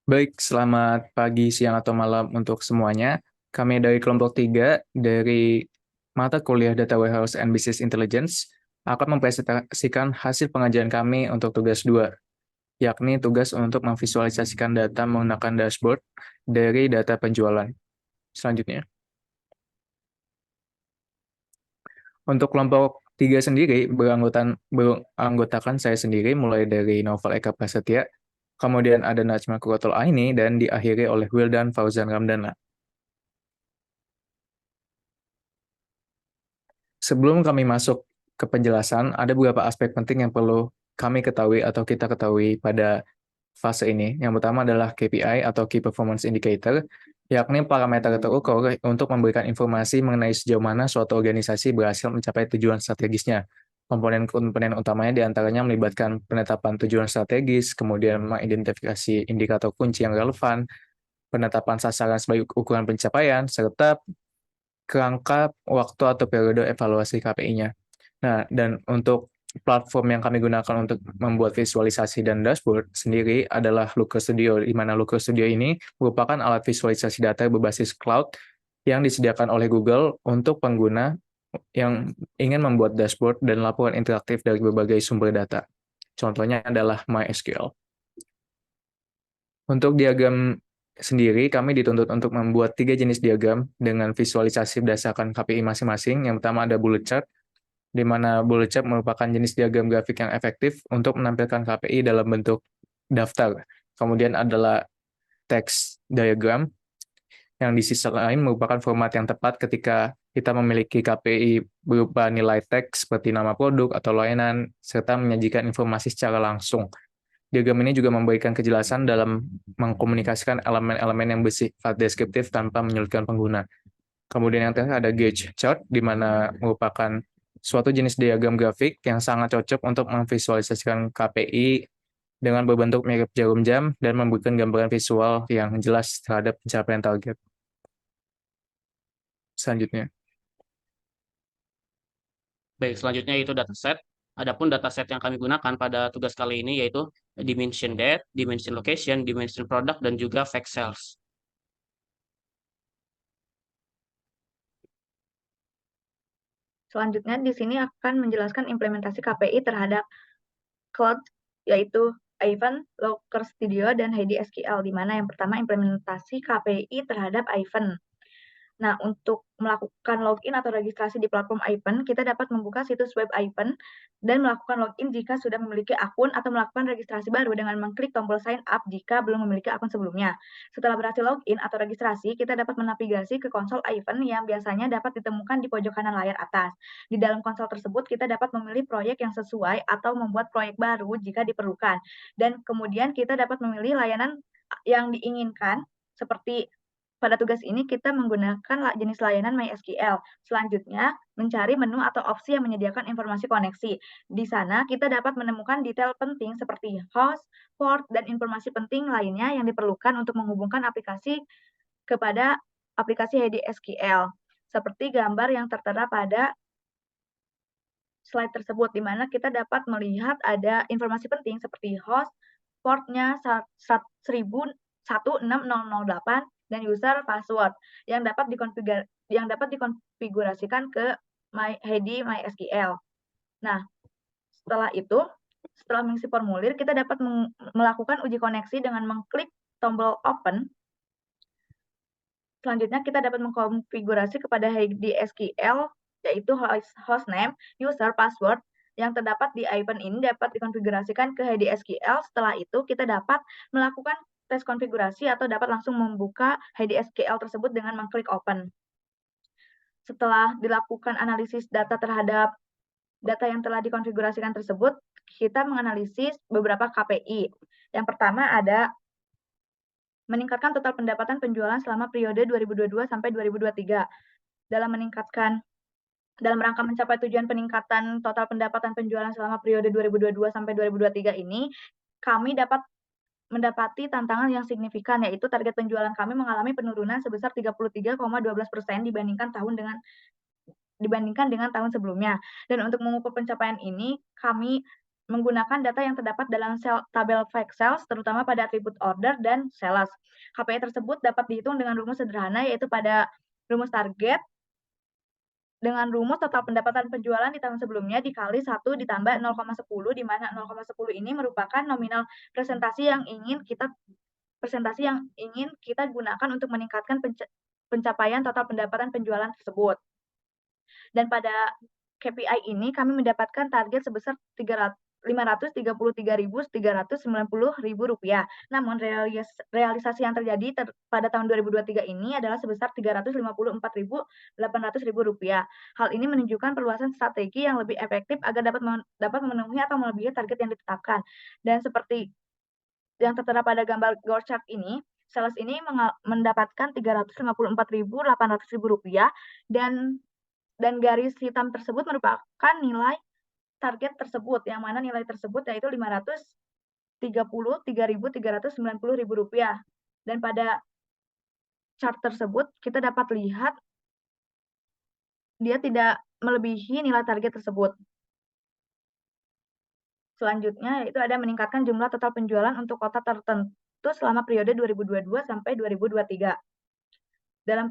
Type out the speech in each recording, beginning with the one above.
Baik, selamat pagi, siang, atau malam untuk semuanya. Kami dari kelompok 3 dari mata kuliah Data Warehouse and Business Intelligence akan mempresentasikan hasil pengajian kami untuk tugas 2, yakni tugas untuk memvisualisasikan data menggunakan dashboard dari data penjualan. Selanjutnya, untuk kelompok 3 sendiri beranggotakan saya sendiri mulai dari Novel Eka Prasetya, kemudian ada Najma Kurotul Aini, dan diakhiri oleh Wildan Fauzan Ramdana. Sebelum kami masuk ke penjelasan, ada beberapa aspek penting yang perlu kami ketahui atau kita ketahui pada fase ini. Yang pertama adalah KPI atau Key Performance Indicator, yakni parameter terukur untuk memberikan informasi mengenai sejauh mana suatu organisasi berhasil mencapai tujuan strategisnya. Komponen-komponen utamanya diantaranya melibatkan penetapan tujuan strategis, kemudian mengidentifikasi indikator kunci yang relevan, penetapan sasaran sebagai ukuran pencapaian, serta kerangka waktu atau periode evaluasi KPI-nya. Nah, dan untuk platform yang kami gunakan untuk membuat visualisasi dan dashboard sendiri adalah Looker Studio, di mana Looker Studio ini merupakan alat visualisasi data berbasis cloud yang disediakan oleh Google untuk pengguna yang ingin membuat dashboard dan laporan interaktif dari berbagai sumber data. Contohnya adalah MySQL. Untuk diagram sendiri, kami dituntut untuk membuat 3 jenis diagram dengan visualisasi berdasarkan KPI masing-masing. Yang pertama ada bullet chart, di mana bullet chart merupakan jenis diagram grafik yang efektif untuk menampilkan KPI dalam bentuk daftar. Kemudian adalah text diagram, yang di sisi lain merupakan format yang tepat ketika kita memiliki KPI berupa nilai teks seperti nama produk atau layanan, serta menyajikan informasi secara langsung. Diagram ini juga memberikan kejelasan dalam mengkomunikasikan elemen-elemen yang bersifat deskriptif tanpa menyulitkan pengguna. Kemudian yang terakhir ada gauge chart, di mana merupakan suatu jenis diagram grafik yang sangat cocok untuk memvisualisasikan KPI dengan berbentuk mirip jarum jam dan memberikan gambaran visual yang jelas terhadap pencapaian target. Selanjutnya. Baik, selanjutnya itu dataset. Adapun dataset yang kami gunakan pada tugas kali ini yaitu dimension date, dimension location, dimension product, dan juga fact sales. Selanjutnya di sini akan menjelaskan implementasi KPI terhadap cloud, yaitu Ivan, Looker Studio, dan Heidi SQL, di mana yang pertama implementasi KPI terhadap Ivan. Nah, untuk melakukan login atau registrasi di platform Ivan, kita dapat membuka situs web Ivan dan melakukan login jika sudah memiliki akun atau melakukan registrasi baru dengan mengklik tombol sign up jika belum memiliki akun sebelumnya. Setelah berhasil login atau registrasi, kita dapat menavigasi ke konsol Ivan yang biasanya dapat ditemukan di pojok kanan layar atas. Di dalam konsol tersebut, kita dapat memilih proyek yang sesuai atau membuat proyek baru jika diperlukan. Dan kemudian kita dapat memilih layanan yang diinginkan, seperti pada tugas ini kita menggunakan jenis layanan MySQL. Selanjutnya, mencari menu atau opsi yang menyediakan informasi koneksi. Di sana kita dapat menemukan detail penting seperti host, port, dan informasi penting lainnya yang diperlukan untuk menghubungkan aplikasi kepada aplikasi Heidi SQL. Seperti gambar yang tertera pada slide tersebut, di mana kita dapat melihat ada informasi penting seperti host, portnya 16008, dan user password yang dapat dikonfigurasikan ke Heidi MySQL. Nah, setelah mengisi formulir, kita dapat melakukan uji koneksi dengan mengklik tombol open. Selanjutnya, kita dapat mengkonfigurasi kepada Heidi SQL, yaitu hostname, user, password, yang terdapat di Ivan ini dapat dikonfigurasikan ke Heidi SQL. Setelah itu, kita dapat melakukan tes konfigurasi atau dapat langsung membuka Heidi SQL tersebut dengan mengklik open. Setelah dilakukan analisis data terhadap data yang telah dikonfigurasikan tersebut, kita menganalisis beberapa KPI. Yang pertama ada meningkatkan total pendapatan penjualan selama periode 2022 sampai 2023. Dalam rangka mencapai tujuan peningkatan total pendapatan penjualan selama periode 2022 sampai 2023 ini, kami dapat mendapati tantangan yang signifikan, yaitu target penjualan kami mengalami penurunan sebesar 33,12% dibandingkan dengan tahun sebelumnya. Dan untuk mengukur pencapaian ini, kami menggunakan data yang terdapat dalam tabel fact sales, terutama pada atribut order dan sales. KPI tersebut dapat dihitung dengan rumus sederhana, yaitu pada rumus target dengan rumus total pendapatan penjualan di tahun sebelumnya dikali 1 ditambah 0,10, di mana 0,10 ini merupakan nominal presentasi yang ingin kita gunakan untuk meningkatkan pencapaian total pendapatan penjualan tersebut. Dan pada KPI ini kami mendapatkan target sebesar Rp533.390.000. Namun realisasi yang terjadi pada tahun 2023 ini adalah sebesar Rp354.800.000. Hal ini menunjukkan perluasan strategi yang lebih efektif agar dapat memenuhi atau melebihi target yang ditetapkan. Dan seperti yang tertera pada gambar gore chart ini, sales ini mendapatkan Rp354.800.000 dan garis hitam tersebut merupakan nilai target tersebut, yang mana nilai tersebut yaitu Rp533.390.000. Dan pada chart tersebut kita dapat lihat dia tidak melebihi nilai target tersebut. Selanjutnya yaitu ada meningkatkan jumlah total penjualan untuk kota tertentu selama periode 2022 sampai 2023. Dalam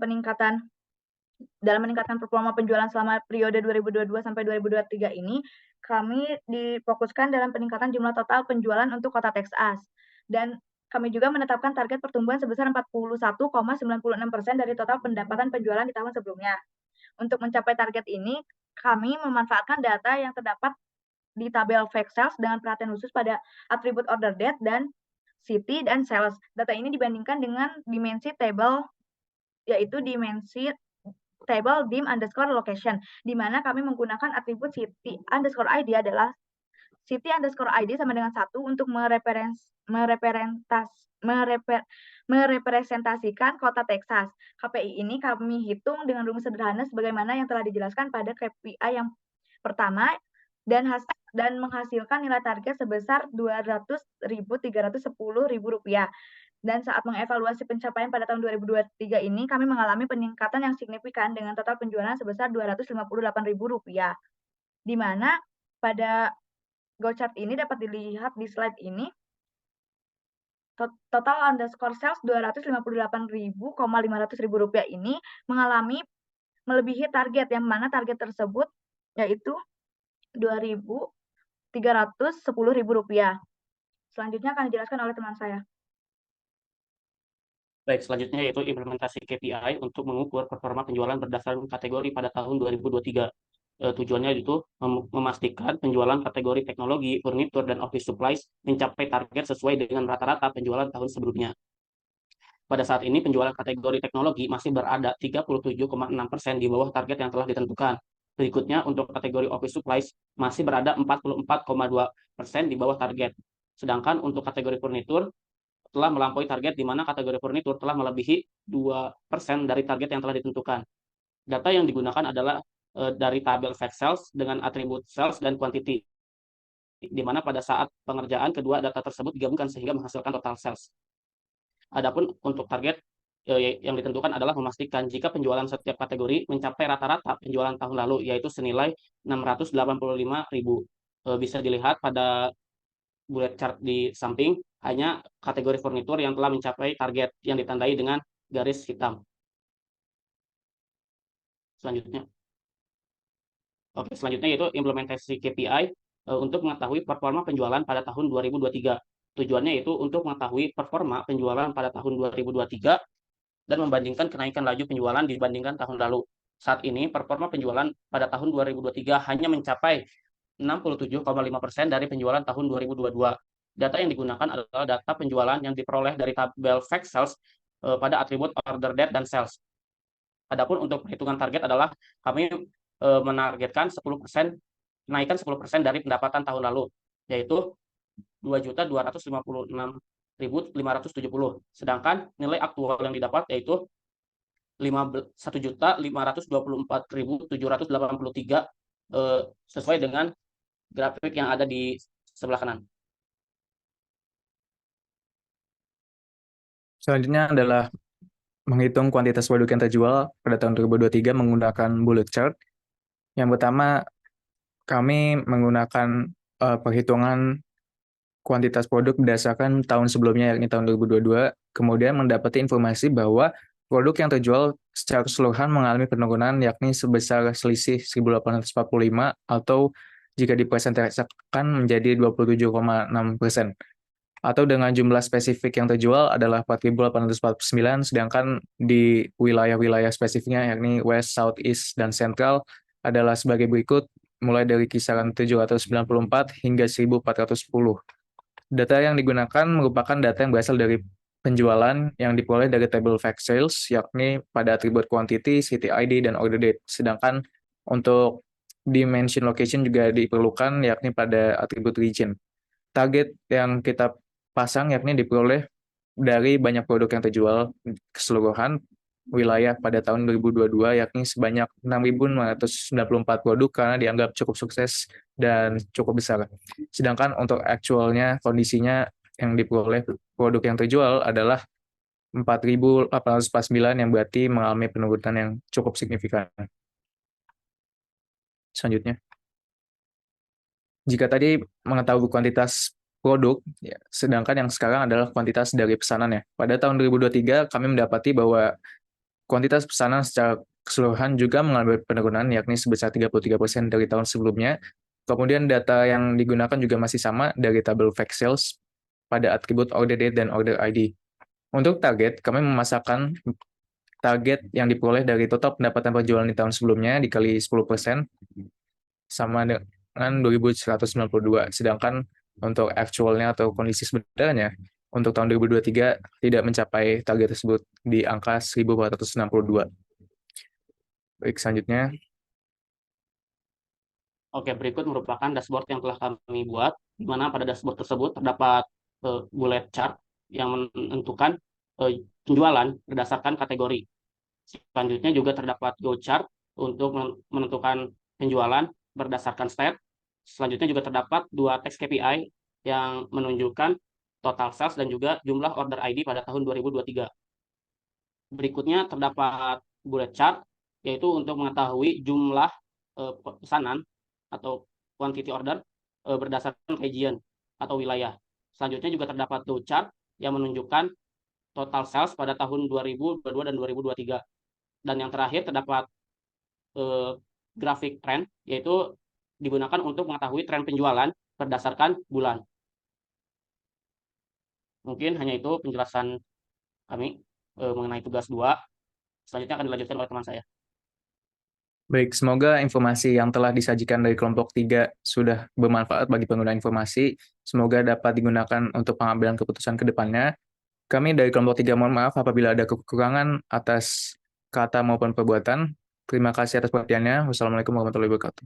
meningkatkan performa penjualan selama periode 2022 sampai 2023 ini, kami difokuskan dalam peningkatan jumlah total penjualan untuk kota Texas. Dan kami juga menetapkan target pertumbuhan sebesar 41,96% dari total pendapatan penjualan di tahun sebelumnya. Untuk mencapai target ini, kami memanfaatkan data yang terdapat di tabel fact sales dengan perhatian khusus pada atribut order date dan city dan sales. Data ini dibandingkan dengan dimensi table, yaitu dimensi table dim underscore location, di mana kami menggunakan atribut city underscore ID adalah city underscore ID sama dengan 1 untuk merepresentasikan kota Texas. KPI ini kami hitung dengan rumus sederhana sebagaimana yang telah dijelaskan pada KPI yang pertama dan menghasilkan nilai target sebesar Rp200.310.000. Dan saat mengevaluasi pencapaian pada tahun 2023 ini, kami mengalami peningkatan yang signifikan dengan total penjualan sebesar Rp258.000. Di mana pada go chart ini dapat dilihat di slide ini, total underscore sales Rp258.500.000 ini mengalami melebihi target, yang mana target tersebut yaitu Rp2.310.000. Selanjutnya akan dijelaskan oleh teman saya. Baik, selanjutnya yaitu implementasi KPI untuk mengukur performa penjualan berdasarkan kategori pada tahun 2023. Tujuannya itu memastikan penjualan kategori teknologi, furnitur, dan office supplies mencapai target sesuai dengan rata-rata penjualan tahun sebelumnya. Pada saat ini penjualan kategori teknologi masih berada 37,6% di bawah target yang telah ditentukan. Berikutnya untuk kategori office supplies masih berada 44,2% di bawah target. Sedangkan untuk kategori furnitur telah melampaui target, di mana kategori furnitur telah melebihi 2% dari target yang telah ditentukan. Data yang digunakan adalah dari tabel fact sales dengan atribut sales dan quantity, di mana pada saat pengerjaan kedua data tersebut digabungkan sehingga menghasilkan total sales. Adapun untuk target yang ditentukan adalah memastikan jika penjualan setiap kategori mencapai rata-rata penjualan tahun lalu, yaitu senilai 685.000. Bisa dilihat pada bullet chart di samping, hanya kategori furnitur yang telah mencapai target yang ditandai dengan garis hitam. Selanjutnya. Oke, selanjutnya yaitu implementasi KPI untuk mengetahui performa penjualan pada tahun 2023. Tujuannya yaitu untuk mengetahui performa penjualan pada tahun 2023 dan membandingkan kenaikan laju penjualan dibandingkan tahun lalu. Saat ini performa penjualan pada tahun 2023 hanya mencapai 67,5% dari penjualan tahun 2022. Data yang digunakan adalah data penjualan yang diperoleh dari tabel fact sales pada atribut order date dan sales. Adapun untuk perhitungan target adalah kami menargetkan 10%, kenaikan 10% dari pendapatan tahun lalu, yaitu Rp2.256.570. Sedangkan nilai aktual yang didapat yaitu Rp1.524.783 sesuai dengan grafik yang ada di sebelah kanan. Selanjutnya adalah menghitung kuantitas produk yang terjual pada tahun 2023 menggunakan bullet chart. Yang pertama, kami menggunakan perhitungan kuantitas produk berdasarkan tahun sebelumnya, yakni tahun 2022, kemudian mendapati informasi bahwa produk yang terjual secara keseluruhan mengalami penurunan, yakni sebesar selisih 1.845 atau jika dipresentasikan menjadi 27,6%. Atau dengan jumlah spesifik yang terjual adalah 4.849, sedangkan di wilayah-wilayah spesifiknya, yakni West, South, East, dan Central, adalah sebagai berikut, mulai dari kisaran 794 hingga 1.410. Data yang digunakan merupakan data yang berasal dari penjualan yang diperoleh dari table fact sales, yakni pada atribut quantity, city ID, dan order date. Sedangkan untuk dimension location juga diperlukan, yakni pada atribut region. Target yang kita pasang yakni diperoleh dari banyak produk yang terjual keseluruhan wilayah pada tahun 2022, yakni sebanyak 6.994 produk karena dianggap cukup sukses dan cukup besar. Sedangkan untuk actualnya, kondisinya yang diperoleh produk yang terjual adalah 4.849 yang berarti mengalami penurunan yang cukup signifikan. Selanjutnya, jika tadi mengetahui kuantitas produk, ya, sedangkan yang sekarang adalah kuantitas dari pesanan ya. Pada tahun 2023 kami mendapati bahwa kuantitas pesanan secara keseluruhan juga mengalami penurunan, yakni sebesar 33% dari tahun sebelumnya. Kemudian data yang digunakan juga masih sama dari tabel fact sales pada atribut order date dan order ID. Untuk target, kami memasakkan target yang diperoleh dari total pendapatan penjualan di tahun sebelumnya dikali 10% sama dengan 2.192. Sedangkan untuk actualnya atau kondisi sebenarnya, untuk tahun 2023 tidak mencapai target tersebut di angka 1.462. Baik, selanjutnya. Oke, berikut merupakan dashboard yang telah kami buat, di mana pada dashboard tersebut terdapat bullet chart yang menentukan penjualan berdasarkan kategori. Selanjutnya juga terdapat go chart untuk menentukan penjualan berdasarkan stat. Selanjutnya juga terdapat dua teks KPI yang menunjukkan total sales dan juga jumlah order ID pada tahun 2023. Berikutnya terdapat bullet chart, yaitu untuk mengetahui jumlah pesanan atau quantity order berdasarkan region atau wilayah. Selanjutnya juga terdapat two chart yang menunjukkan total sales pada tahun 2022 dan 2023. Dan yang terakhir terdapat grafik trend, yaitu digunakan untuk mengetahui tren penjualan berdasarkan bulan. Mungkin hanya itu penjelasan kami mengenai tugas 2. Selanjutnya akan dilanjutkan oleh teman saya. Baik, semoga informasi yang telah disajikan dari kelompok 3 sudah bermanfaat bagi pengguna informasi. Semoga dapat digunakan untuk pengambilan keputusan ke depannya. Kami dari kelompok 3 mohon maaf apabila ada kekurangan atas kata maupun perbuatan. Terima kasih atas perhatiannya. Wassalamualaikum warahmatullahi wabarakatuh.